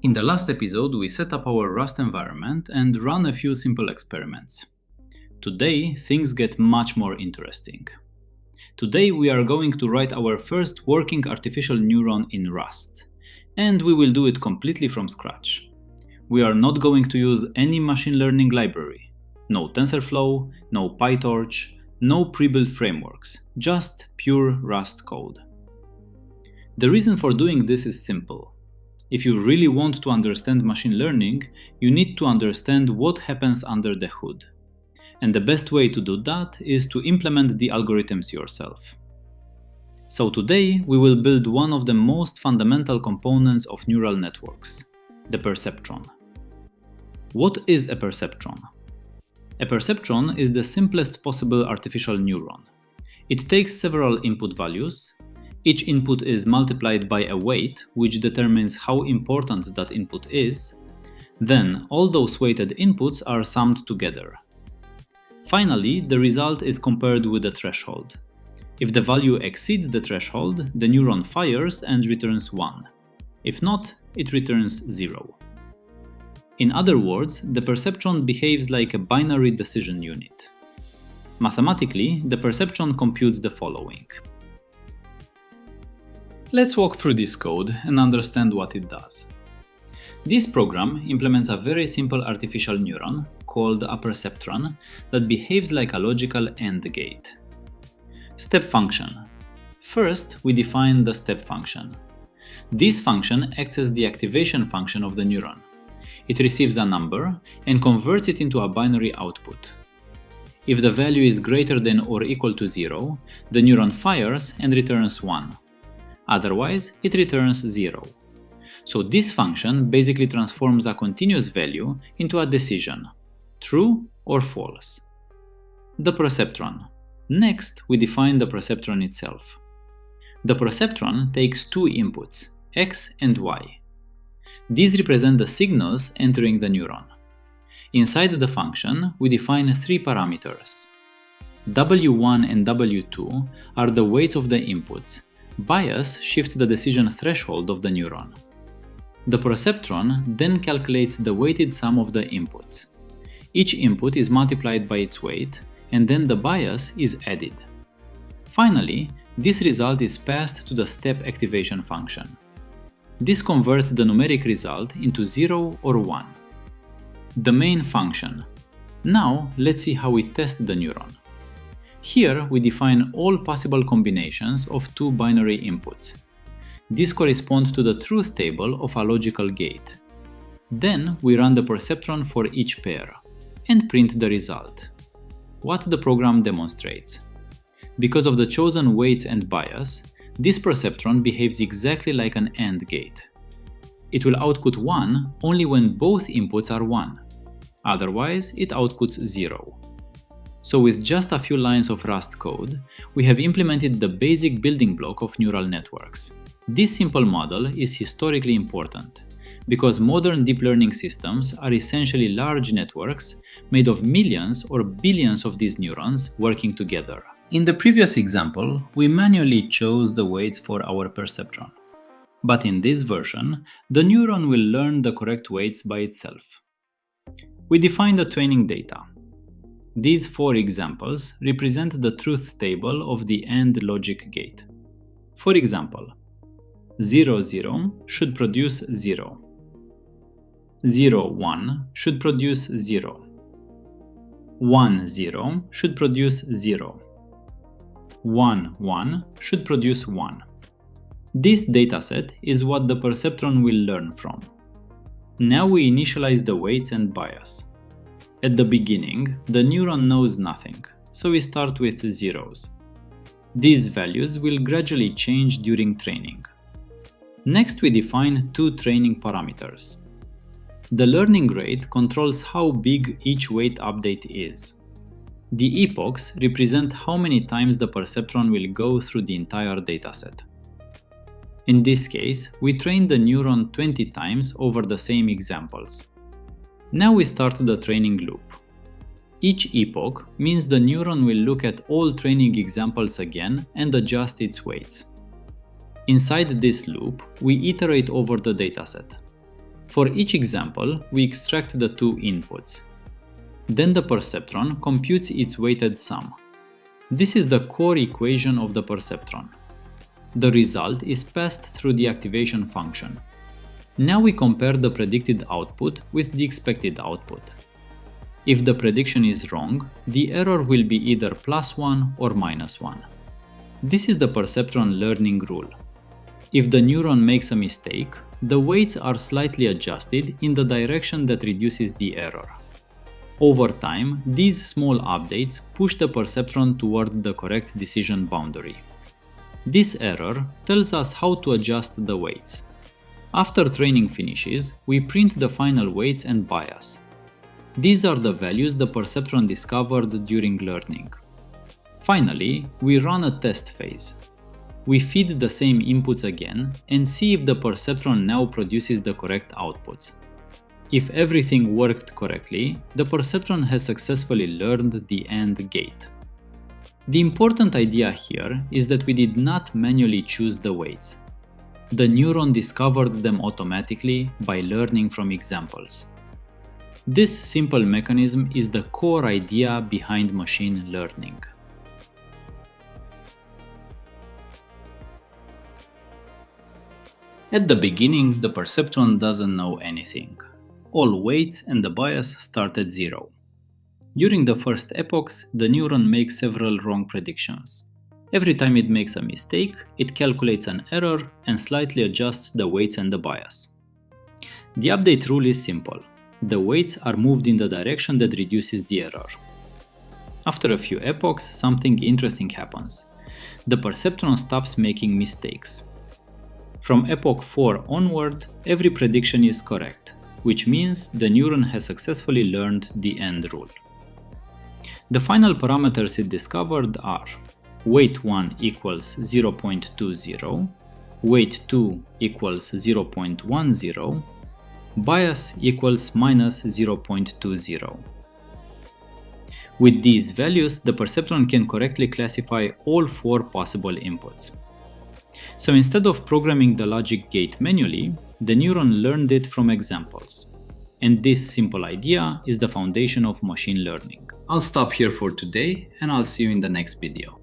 In the last episode, we set up our Rust environment and ran a few simple experiments. Today, things get much more interesting. Today, we are going to write our first working artificial neuron in Rust, and we will do it completely from scratch. We are not going to use any machine learning library. No TensorFlow, no PyTorch, no pre-built frameworks, just pure Rust code. The reason for doing this is simple. If you really want to understand machine learning, you need to understand what happens under the hood. And the best way to do that is to implement the algorithms yourself. So today, we will build one of the most fundamental components of neural networks, the perceptron. What is a perceptron? A perceptron is the simplest possible artificial neuron. It takes several input values. Each input is multiplied by a weight, which determines how important that input is. Then, all those weighted inputs are summed together. Finally, the result is compared with the threshold. If the value exceeds the threshold, the neuron fires and returns 1. If not, it returns 0. In other words, the perceptron behaves like a binary decision unit. Mathematically, the perceptron computes the following. Let's walk through this code and understand what it does. This program implements a very simple artificial neuron called a perceptron that behaves like a logical AND gate. Step function. First, we define the step function. This function acts as the activation function of the neuron. It receives a number and converts it into a binary output. If the value is greater than or equal to 0, the neuron fires and returns 1. Otherwise, it returns 0. So this function basically transforms a continuous value into a decision, true or false. The perceptron. Next, we define the perceptron itself. The perceptron takes two inputs, x and y. These represent the signals entering the neuron. Inside the function, we define three parameters. W1 and W2 are the weights of the inputs. Bias shifts the decision threshold of the neuron. The perceptron then calculates the weighted sum of the inputs. Each input is multiplied by its weight, and then the bias is added. Finally, this result is passed to the step activation function. This converts the numeric result into 0 or 1. The main function. Now, let's see how we test the neuron. Here, we define all possible combinations of two binary inputs. These correspond to the truth table of a logical gate. Then, we run the perceptron for each pair and print the result. What the program demonstrates. Because of the chosen weights and bias, this perceptron behaves exactly like an AND gate. It will output 1 only when both inputs are 1. Otherwise, it outputs 0. So with just a few lines of Rust code, we have implemented the basic building block of neural networks. This simple model is historically important, because modern deep learning systems are essentially large networks made of millions or billions of these neurons working together. In the previous example, we manually chose the weights for our perceptron. But in this version, the neuron will learn the correct weights by itself. We define the training data. These four examples represent the truth table of the AND logic gate. For example, 0, 0 should produce 0. 0, 1 should produce 0. 1, 0 should produce 0. 1, 1 should produce 1. This dataset is what the perceptron will learn from. Now we initialize the weights and bias. At the beginning, the neuron knows nothing, so we start with zeros. These values will gradually change during training. Next, we define two training parameters. The learning rate controls how big each weight update is. The epochs represent how many times the perceptron will go through the entire dataset. In this case, we train the neuron 20 times over the same examples. Now we start the training loop. Each epoch means the neuron will look at all training examples again and adjust its weights. Inside this loop, we iterate over the dataset. For each example, we extract the two inputs. Then the perceptron computes its weighted sum. This is the core equation of the perceptron. The result is passed through the activation function. Now we compare the predicted output with the expected output. If the prediction is wrong, the error will be either +1 or -1. This is the perceptron learning rule. If the neuron makes a mistake, the weights are slightly adjusted in the direction that reduces the error. Over time, these small updates push the perceptron toward the correct decision boundary. This error tells us how to adjust the weights. After training finishes, we print the final weights and bias. These are the values the perceptron discovered during learning. Finally, we run a test phase. We feed the same inputs again and see if the perceptron now produces the correct outputs. If everything worked correctly, the perceptron has successfully learned the AND gate. The important idea here is that we did not manually choose the weights. The neuron discovered them automatically by learning from examples. This simple mechanism is the core idea behind machine learning. At the beginning, the perceptron doesn't know anything. All weights and the bias start at 0. During the first epochs, the neuron makes several wrong predictions. Every time it makes a mistake, it calculates an error and slightly adjusts the weights and the bias. The update rule is simple. The weights are moved in the direction that reduces the error. After a few epochs, something interesting happens. The perceptron stops making mistakes. From epoch 4 onward, every prediction is correct, which means the neuron has successfully learned the AND rule. The final parameters it discovered are weight 1 equals 0.20, weight 2 equals 0.10, bias equals -0.20. With these values, the perceptron can correctly classify all 4 possible inputs. So instead of programming the logic gate manually, the neuron learned it from examples. And this simple idea is the foundation of machine learning. I'll stop here for today and I'll see you in the next video.